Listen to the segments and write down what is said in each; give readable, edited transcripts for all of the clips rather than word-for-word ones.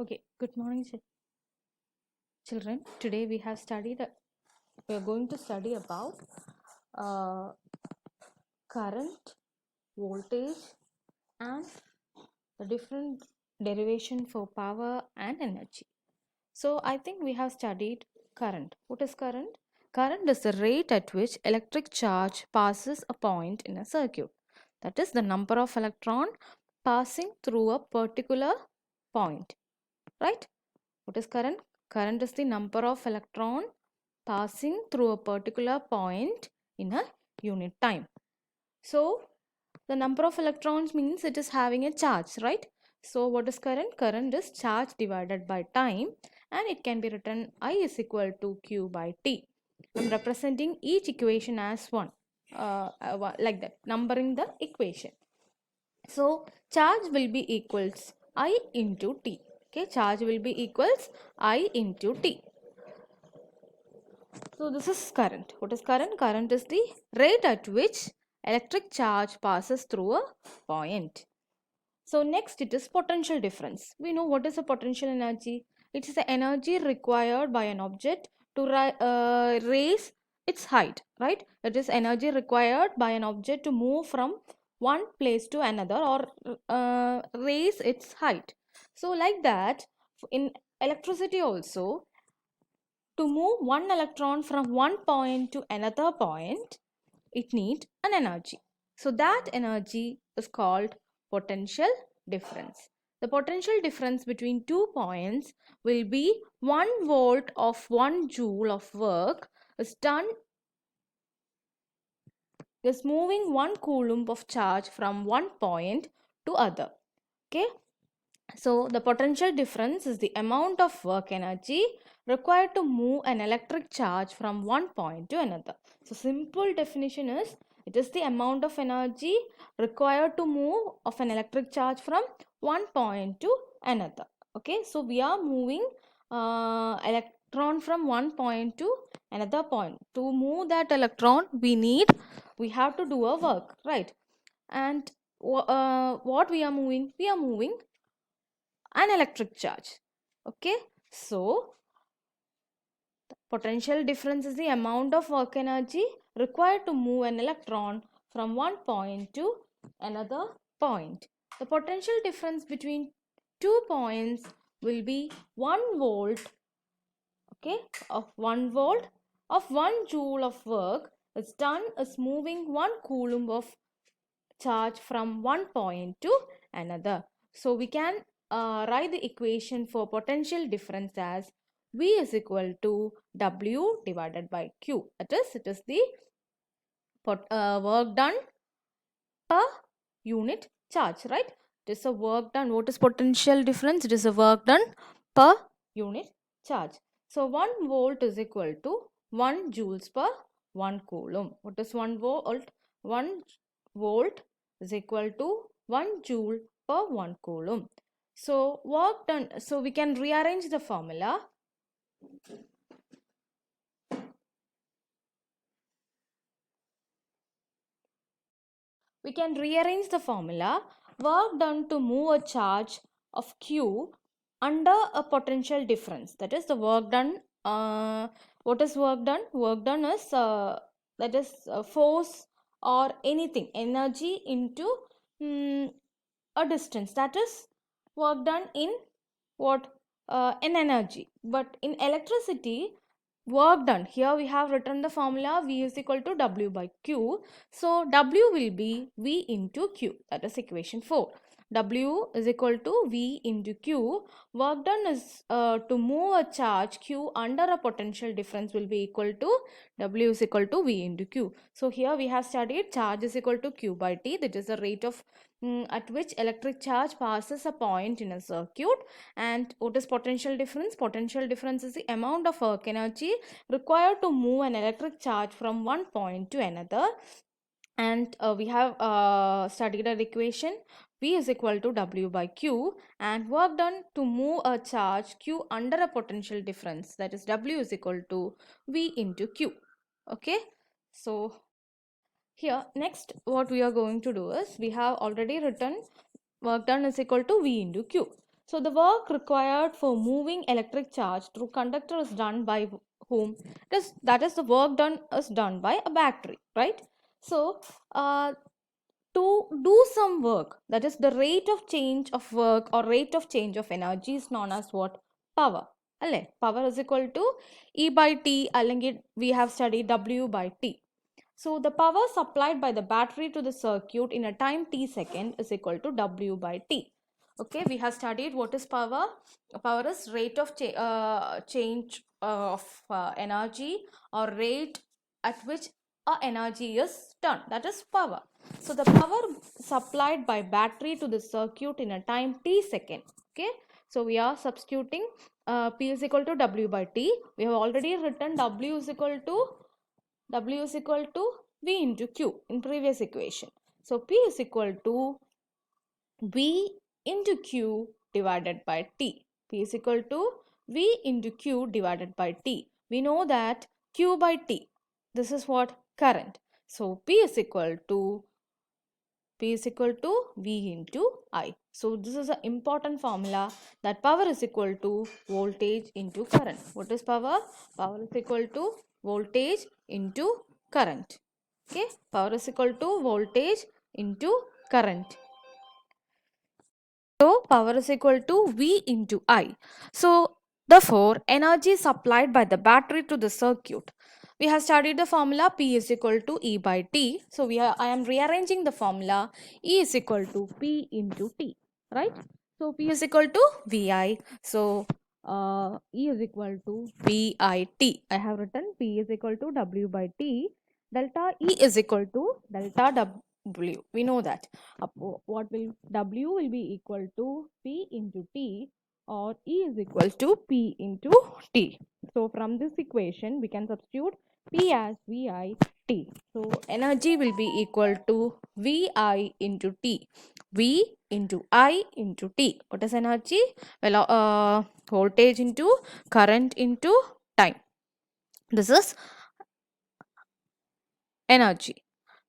Okay, good morning, children. Today we are going to study about uh, current, voltage, and the different derivation for power and energy. So, I think we have studied current. What is current? Current is the rate at which electric charge passes a point in a circuit. That is the number of electron passing through a particular point, right? What is current? Current is the number of electron passing through a particular point in a unit time. So, the number of electrons means it is having a charge, right? So, what is current? Current is charge divided by time, and it can be written I is equal to Q by T. I am representing each equation as one, like that, numbering the equation. So, charge will be equals I into T. Okay, charge will be equals I into T. So this is current. What is current? Current is the rate at which electric charge passes through a point. So next it is potential difference. We know what is a potential energy. It is the energy required by an object to raise its height, right? It is energy required by an object to move from one place to another or raise its height. So like that, in electricity also, to move one electron from one point to another point, it needs an energy. So that energy is called potential difference. The potential difference between 2 points will be 1 volt of 1 joule of work is moving 1 coulomb of charge from one point to other. Okay. So the potential difference is the amount of work energy required to move an electric charge from one point to another. So simple definition is it is the amount of energy required to move of an electric charge from one point to another. Okay, so we are moving electron from one point to another point. To move that electron, we have to do a work, right? And what we are moving? We are moving an electric charge. Okay, so potential difference is the amount of work energy required to move an electron from one point to another point. The potential difference between 2 points will be 1 volt, okay, of 1 volt of 1 joule of work is done is moving 1 coulomb of charge from one point to another. So we can write the equation for potential difference as V is equal to W divided by Q. It is the work done per unit charge, right? It is a work done. What is potential difference? It is a work done per unit charge. So 1 volt is equal to 1 joules per 1 coulomb. What is 1 volt? 1 volt is equal to 1 joule per 1 coulomb. So work done. So we can rearrange the formula. We can rearrange the formula. Work done to move a charge of Q under a potential difference. That is the work done. What is work done? Work done is that is force or anything, energy into a distance. That is work done in what? In energy. But in electricity, work done, here we have written the formula V is equal to W by Q. So W will be V into Q. That is equation 4. W is equal to V into Q. Work done is to move a charge Q under a potential difference will be equal to W is equal to V into Q. So here we have studied charge is equal to Q by T. That is the rate of at which electric charge passes a point in a circuit. And what is potential difference? Potential difference is the amount of work energy required to move an electric charge from one point to another. And we have studied an equation V is equal to W by Q, and work done to move a charge Q under a potential difference, that is W is equal to V into Q. Okay, so here next what we are going to do is we have already written work done is equal to V into Q. So the work required for moving electric charge through conductor is done by whom? That is the work done is done by a battery, right? So to do some work, that is the rate of change of work or rate of change of energy is known as what? Power. Power is equal to E by T, we have studied W by T. So the power supplied by the battery to the circuit in a time t second is equal to W by T. Okay, we have studied what is power. Power is rate of change of energy or rate at which energy is turned. That is power. So the power supplied by battery to the circuit in a time t second. Okay, so we are substituting P is equal to W by T. We have already written W is equal to V into Q in previous equation. So P is equal to V into Q divided by T. P is equal to V into Q divided by T. We know that Q by T. This is what? Current. So P is equal to V into I. So this is an important formula, that power is equal to voltage into current. What is power? Power is equal to voltage into current. Okay, power is equal to voltage into current. So power is equal to V into I. So therefore, energy supplied by the battery to the circuit. We have studied the formula P is equal to E by T. So I am rearranging the formula. E is equal to P into T, right? So P is equal to VI. So E is equal to VIT. I have written P is equal to W by T. Delta E is equal to delta W. We know that. What will W will be equal to P into T, or E is equal to P into T. So from this equation we can substitute P as VI T. So energy will be equal to VI into T. V into I into T. What is energy? Well, voltage into current into time. This is energy.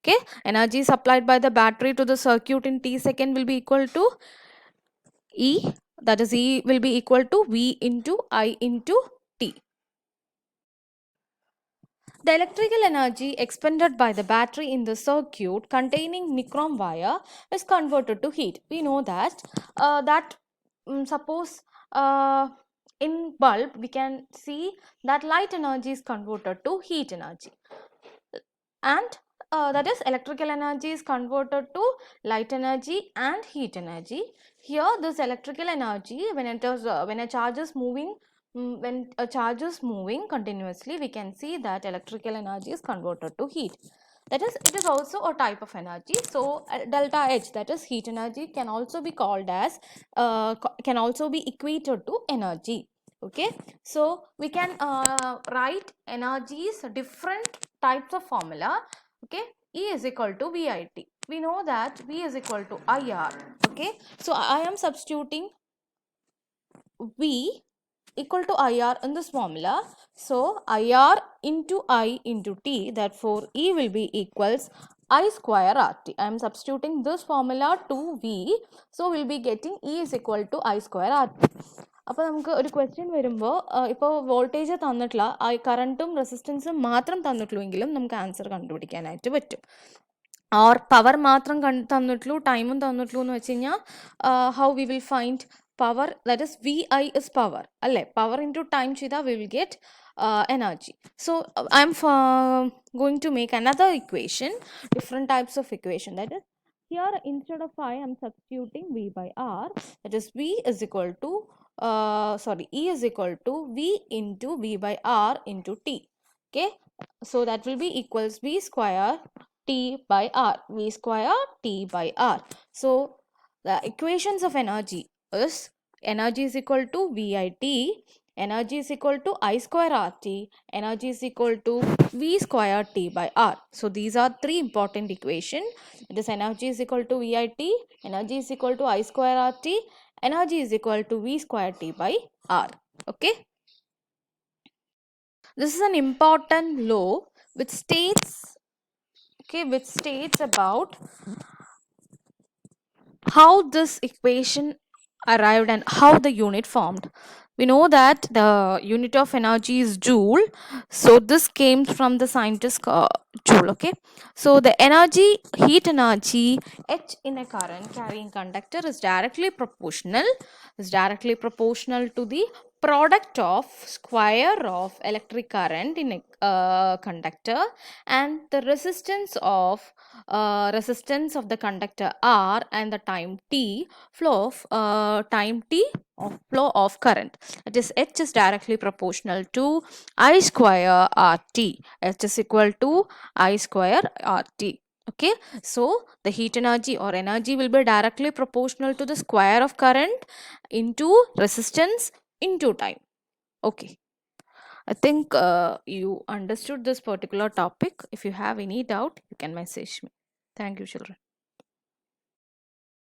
Okay, energy supplied by the battery to the circuit in t second will be equal to E, that is E will be equal to V into I into T. The electrical energy expended by the battery in the circuit containing nichrome wire is converted to heat. We know that suppose in bulb we can see that light energy is converted to heat energy, and that is electrical energy is converted to light energy and heat energy. Here this electrical energy, when a charge is moving, when a charge is moving continuously, we can see that electrical energy is converted to heat. That is, it is also a type of energy. So delta H, that is heat energy, can also be called as can also be equated to energy. Okay, so we can write energies different types of formula. Okay, E is equal to VIT. We know that V is equal to IR. Okay, so I am substituting V equal to IR in this formula. So IR into I into T, therefore E will be equals I square RT. I am substituting this formula to V. So we will be getting E is equal to I square RT. അപ്പോൾ നമുക്ക് ഒരു question വരുമ്പോൾ ഇപ്പോൾ voltage തന്നിട്ടില്ല, കറണ്ടും റെസിസ്റ്റൻസും മാത്രം തന്നിട്ടുള്ളൂവെങ്കിലും നമുക്ക് ആൻസർ കണ്ടുപിടിക്കാനായിട്ട് പറ്റും. ഓർ പവർ മാത്രം തന്നിട്ടുള്ളൂ, ടൈമും തന്നിട്ടുള്ളൂ എന്ന് വെച്ച് കഴിഞ്ഞാൽ how we will find power, that is Vi is power, alle power into time chida we will get energy. So I am going to make another equation, different types of equation. That is, here instead of I am substituting V by R. That is, V is equal to E is equal to V into V by R into T. Okay, so that will be equals V square T by R, V square T by R. So the equations of energy is energy is equal to VIT, energy is equal to I square RT, energy is equal to V square T by R. So these are three important equations. It is energy is equal to VIT, energy is equal to I square RT, energy is equal to V square T by R. Okay, this is an important law which states, okay, which states about how this equation arrived and how the unit formed. We know that the unit of energy is joule, so this came from the scientist joule. Okay, so the energy, heat energy H in a current carrying conductor is directly proportional to the product of square of electric current in a conductor and the resistance of the conductor R and the time t of flow of current. It is H is directly proportional to I square RT. H is equal to I square RT. Okay, so the heat energy or energy will be directly proportional to the square of current into resistance into time. Okay, I think you understood this particular topic. If you have any doubt, you can message me. Thank you, children.